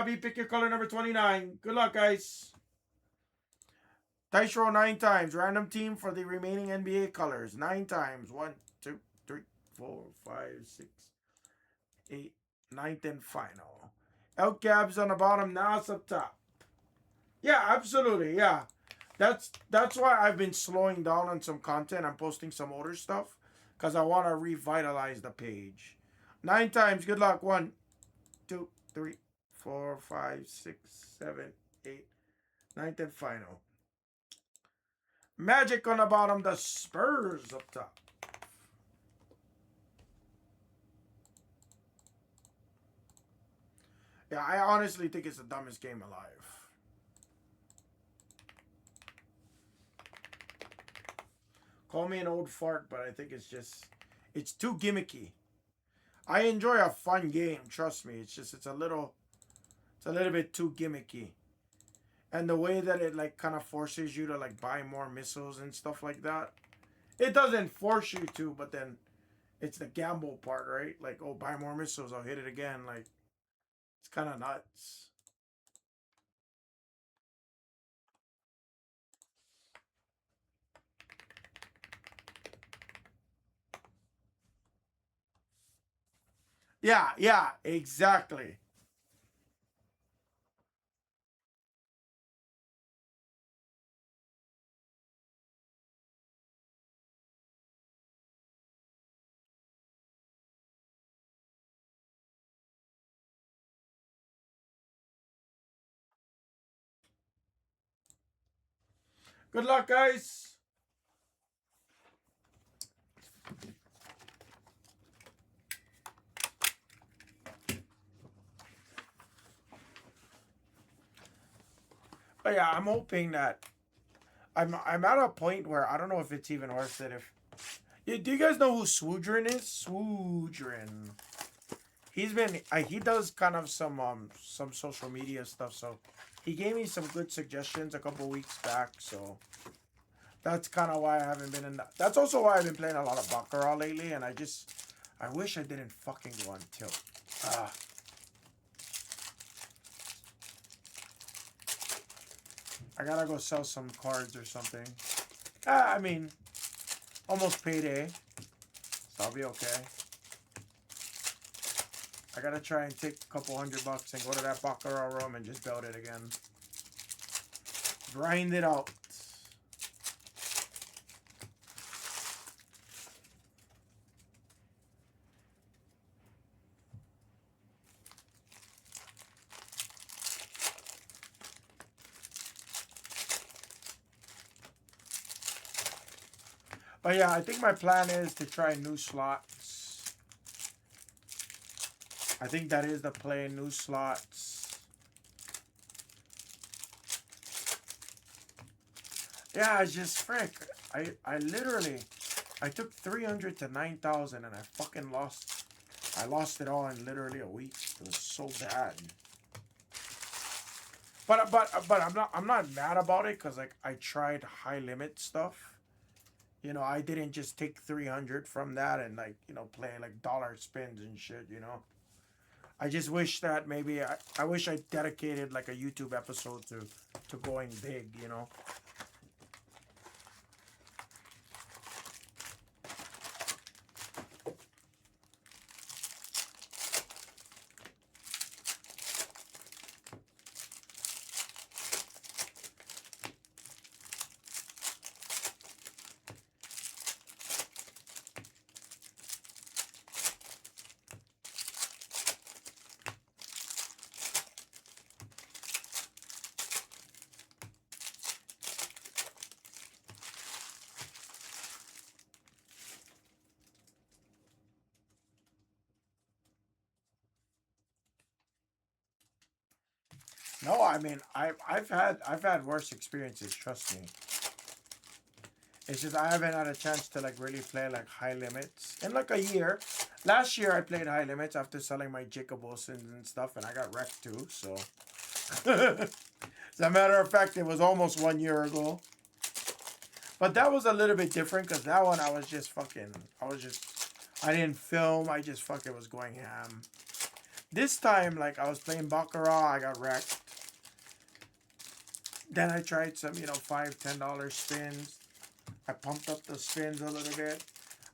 Bobby, pick your color number 29. Good luck, guys. Dice roll 9 times. Random team for the remaining NBA colors. 9 times. 1, 2, 3, 4, 5, 6, 8, 9th and final. Elk Gabs on the bottom. Now it's up top. Yeah, absolutely. Yeah. That's why I've been slowing down on some content. I'm posting some older stuff because I want to revitalize the page. 9 times. Good luck. 1, 2, 3, 4, 5, 6, 7, 8, 9th and final. Magic on the bottom. The Spurs up top. Yeah, I honestly think it's the dumbest game alive. Call me an old fart, but I think it's too gimmicky. I enjoy a fun game, trust me. It's a little bit too gimmicky. And the way that it like kind of forces you to like buy more missiles and stuff like that. It doesn't force you to, but then it's the gamble part, right? Like, oh, buy more missiles, I'll hit it again. Like, it's kind of nuts. Yeah, yeah, exactly. Good luck, guys. But yeah, I'm hoping that I'm at a point where I don't know if it's even worth it. If do you guys know who Swoodrin is? Swoodrin. He does kind of some social media stuff. So he gave me some good suggestions a couple weeks back. So that's kind of why I haven't been in. That's also why I've been playing a lot of Baccarat lately. And I wish I didn't fucking go on tilt. Ah, I gotta go sell some cards or something. I mean, almost payday, so I'll be okay. I gotta try and take a couple $100 and go to that Baccarat room and just build it again. Grind it out. But yeah, I think my plan is to try new slots. I think that is the play, new slots. Yeah, it's just frick. I literally I took 300 to 9,000 and I fucking lost. I lost it all in literally a week. It was so bad. But I'm not mad about it because like I tried high limit stuff. You know, I didn't just take 300 from that and like, you know, play like dollar spins and shit, you know. I just wish that maybe I wish I dedicated like a YouTube episode to going big, you know. No, I mean I've had worse experiences, trust me. It's just I haven't had a chance to like really play like high limits in like a year. Last year I played high limits after selling my Jacob Wilsons and stuff, and I got wrecked too. So, as a matter of fact, it was almost 1 year ago. But that was a little bit different because that one I was just fucking. I didn't film. I just fucking was going ham. This time, like I was playing Baccarat, I got wrecked. Then I tried some, $5, $10 spins. I pumped up the spins a little bit.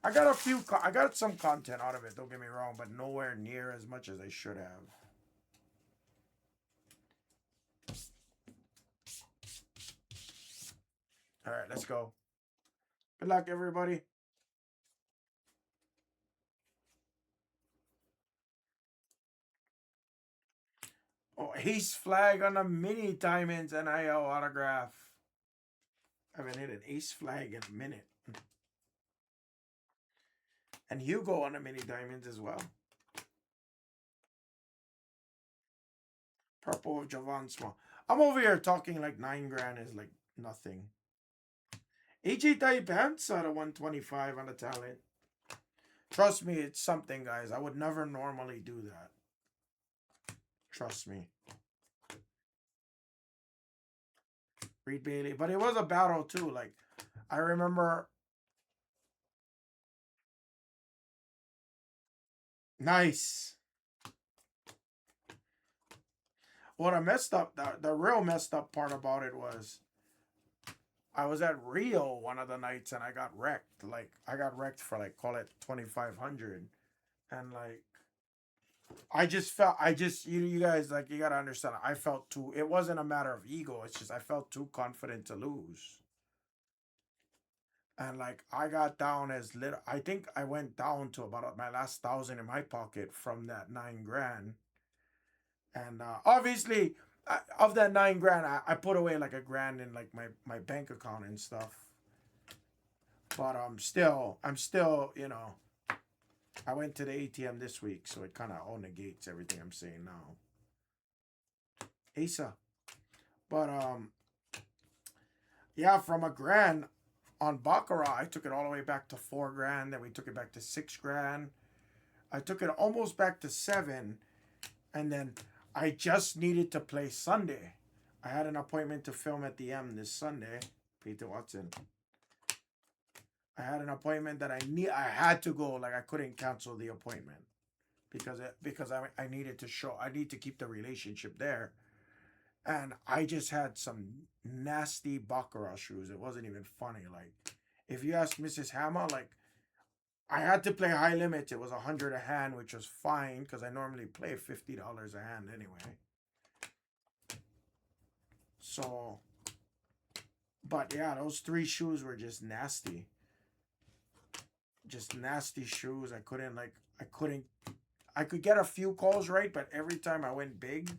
I got I got some content out of it, don't get me wrong, but nowhere near as much as I should have. All right, let's go. Good luck, everybody. Oh, ace flag on a mini diamonds NIL autograph. I haven't hit an ace flag in a minute. And Hugo on the mini diamonds as well. Purple of Javon Small. I'm over here talking like 9 grand is like nothing. AJ type pants out of 125 on the talent. Trust me, it's something, guys. I would never normally do that. Trust me. Reed Bailey. But it was a battle too. Like, I remember. Nice. What I messed up, the real messed up part about it was I was at Rio one of the nights and I got wrecked. Like, I got wrecked for like, call it 2,500. And like, you guys, like, you gotta understand, I felt too, it wasn't a matter of ego. It's just, I felt too confident to lose. And like, I got down as little, I think I went down to about my last 1,000 in my pocket from that 9 grand. And obviously, of that 9 grand, I put away like a grand in like my bank account and stuff. But I'm still, I went to the ATM this week, so it kind of all negates everything I'm saying now. Asa. But yeah, from a grand on Baccarat, I took it all the way back to 4 grand. Then we took it back to 6 grand. I took it almost back to 7, and then I just needed to play Sunday. I had an appointment to film at the M this Sunday. Peter Watson. I had an appointment that I had to go. Like, I couldn't cancel the appointment because I needed to show. I need to keep the relationship there. And I just had some nasty Baccarat shoes. It wasn't even funny. Like, if you ask Mrs. Hammer, like, I had to play high limits. It was 100 a hand, which was fine because I normally play $50 a hand anyway. So, but yeah, those 3 shoes were just nasty. Just nasty shoes. I could get a few calls right, but every time I went big,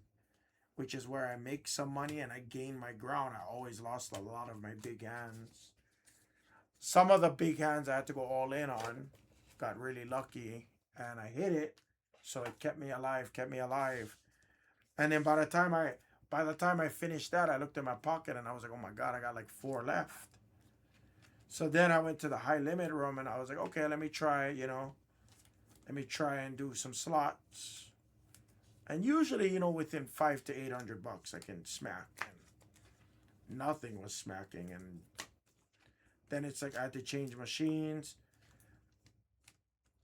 which is where I make some money and I gain my ground, I always lost a lot of my big hands. Some of the big hands I had to go all in on. Got really lucky and I hit it, so it kept me alive. And then by the time I finished that, I looked in my pocket and I was like, oh my god, I got like 4 left. So then I went to the high limit room and I was like, okay, let me try and do some slots. And usually, within $500 to $800, I can smack. And nothing was smacking. And then it's like I had to change machines.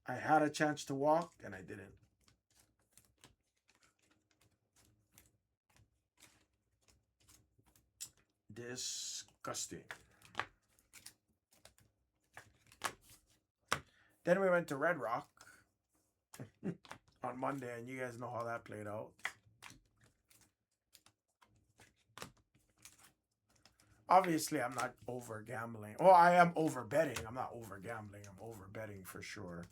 I had a chance to walk, and I didn't. Disgusting. Then we went to Red Rock on Monday, and you guys know how that played out. Obviously, I'm not over gambling. Well, I am over betting. I'm not over gambling. I'm over betting for sure.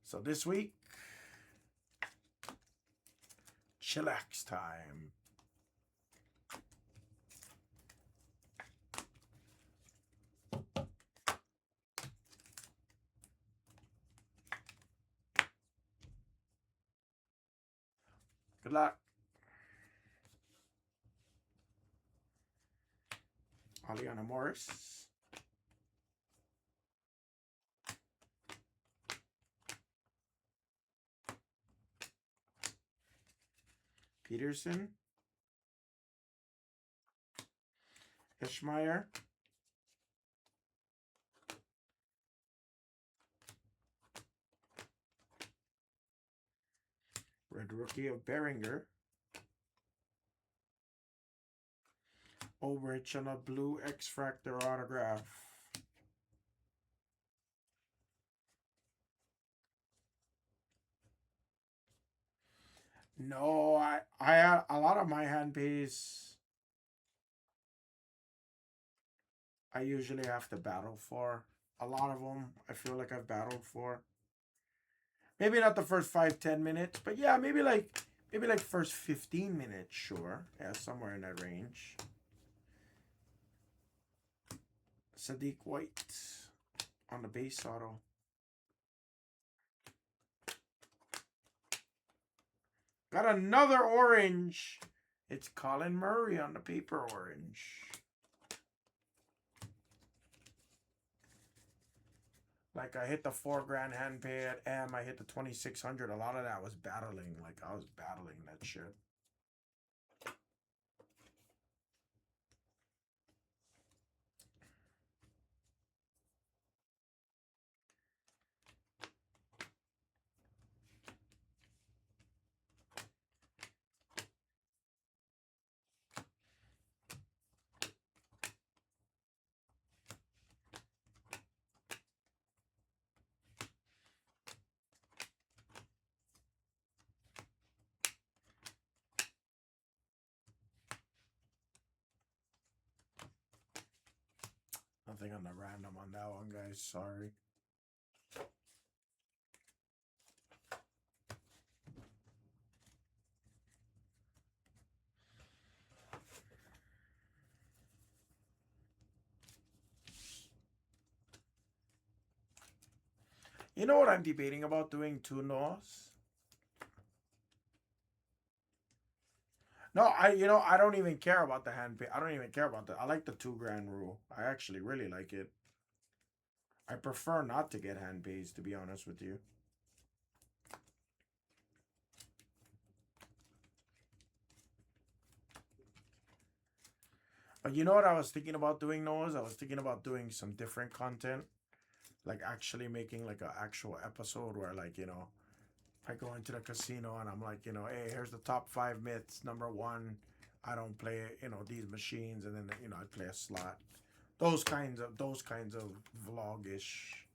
So this week, chillax time. Good luck. Aliana Morris. Peterson. Ishmeyer. Red rookie of Beringer. Ulrich on a blue X-Fractor autograph. No, I had a lot of my hand pays. I usually have to battle for. A lot of them I feel like I've battled for. Maybe not the first 5-10 minutes, but yeah, maybe like first 15 minutes, sure. Yeah, somewhere in that range. Sadiq White on the base auto. Got another orange. It's Colin Murray on the paper orange. Like I hit the $4,000 hand pay at M. I hit the 2,600. A lot of that was battling. Like I was battling that shit. Nothing on the random on that one, guys. Sorry. You know what I'm debating about doing two Noahs? No, I don't even care about the hand pay. I don't even care about that. I like the $2,000 rule. I actually really like it. I prefer not to get hand pays, to be honest with you. But you know what I was thinking about doing, Noahs? I was thinking about doing some different content. Like actually making like an actual episode where like, I go into the casino and I'm like, hey, here's the top 5 myths. Number 1, I don't play, these machines, and then I play a slot. Those kinds of vlog-ish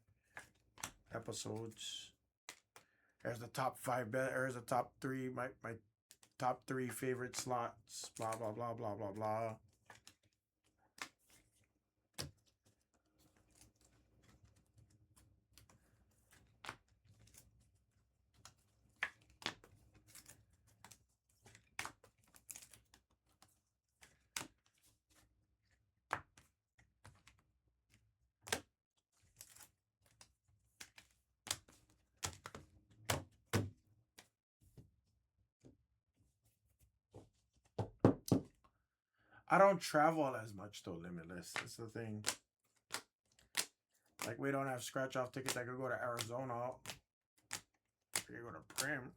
episodes. Here's the top 5 bet. Here's the top 3, my top 3 favorite slots. Blah blah blah blah blah blah. I don't travel as much though, Limitless. That's the thing. Like we don't have scratch off tickets. I could go to Arizona. I could go to Prim.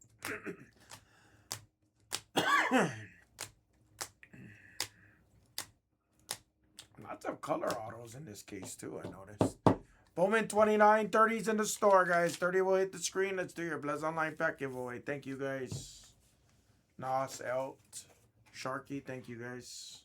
Lots of color autos in this case too, I noticed. Bowman 29, 30's in the store, guys. 30 will hit the screen. Let's do your Blez Online pack giveaway. Thank you, guys. Nas, Elt, Sharky, thank you, guys.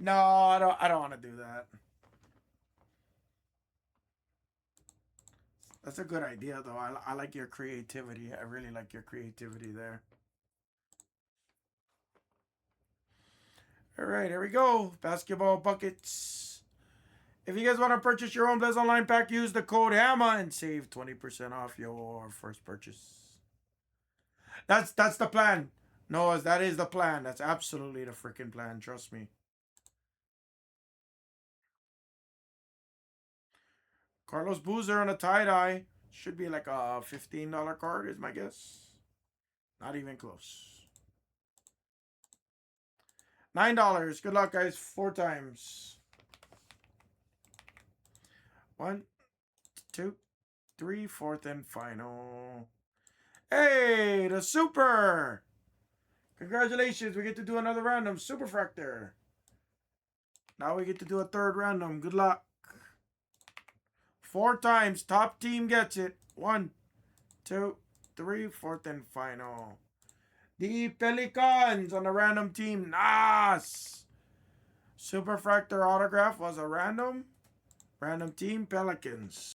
No, I don't want to do that. That's a good idea, though. I like your creativity. I really like your creativity there. All right, here we go. Basketball buckets. If you guys want to purchase your own Blez Online pack, use the code HAMA and save 20% off your first purchase. That's the plan. No, that is the plan. That's absolutely the freaking plan. Trust me. Carlos Boozer on a tie-dye. Should be like a $15 card is my guess. Not even close. $9. Good luck, guys. 4 times. 1, 2, 3, fourth and final. Hey, the super! Congratulations, we get to do another random super fractor. Now we get to do a third random. Good luck. 4 times. Top team gets it. 1, 2, 3, fourth and final. The Pelicans on a random team. Nice. Super fractor autograph was a random. Random team Pelicans.